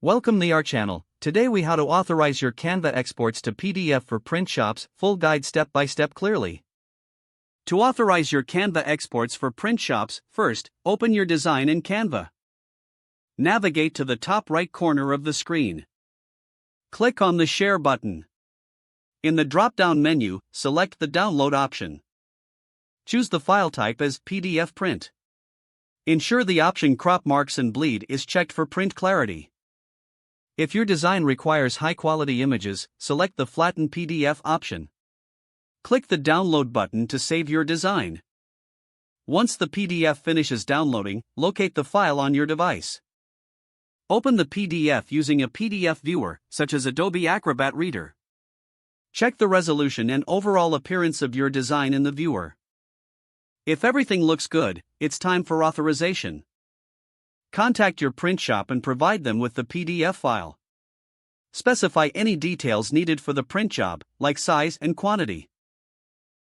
Welcome to our channel. Today we how to authorize your Canva exports to PDF for print shops, full guide step by step clearly. To authorize your Canva exports for print shops, first, open your design in Canva. Navigate to the top right corner of the screen. Click on the Share button. In the drop-down menu, select the Download option. Choose the file type as PDF print. Ensure the option Crop Marks and Bleed is checked for print clarity. If your design requires high-quality images, select the Flatten PDF option. Click the Download button to save your design. Once the PDF finishes downloading, locate the file on your device. Open the PDF using a PDF viewer, such as Adobe Acrobat Reader. Check the resolution and overall appearance of your design in the viewer. If everything looks good, it's time for authorization. Contact your print shop and provide them with the PDF file. Specify any details needed for the print job, like size and quantity.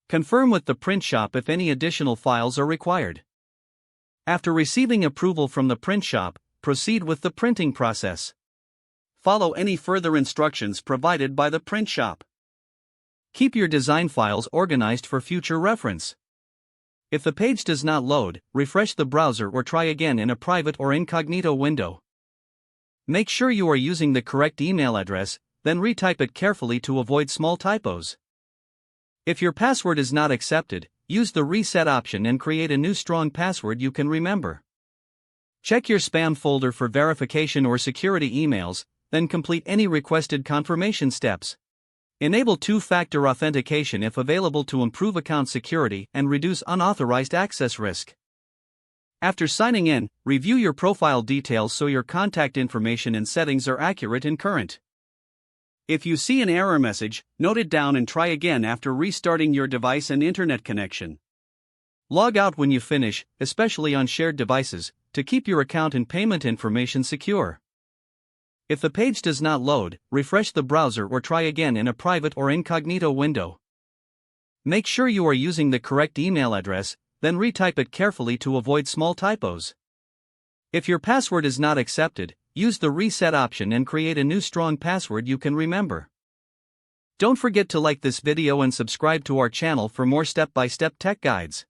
Confirm with the print shop if any additional files are required. After receiving approval from the print shop, proceed with the printing process. Follow any further instructions provided by the print shop. Keep your design files organized for future reference. If the page does not load, refresh the browser or try again in a private or incognito window. Make sure you are using the correct email address, then retype it carefully to avoid small typos. If your password is not accepted, use the Reset option and create a new strong password you can remember. Check your spam folder for verification or security emails, then complete any requested confirmation steps. Enable two-factor authentication if available to improve account security and reduce unauthorized access risk. After signing in, review your profile details so your contact information and settings are accurate and current. If you see an error message, note it down and try again after restarting your device and internet connection. Log out when you finish, especially on shared devices, to keep your account and payment information secure. If the page does not load, refresh the browser or try again in a private or incognito window. Make sure you are using the correct email address, then retype it carefully to avoid small typos. If your password is not accepted, use the Reset option and create a new strong password you can remember. Don't forget to like this video and subscribe to our channel for more step-by-step tech guides.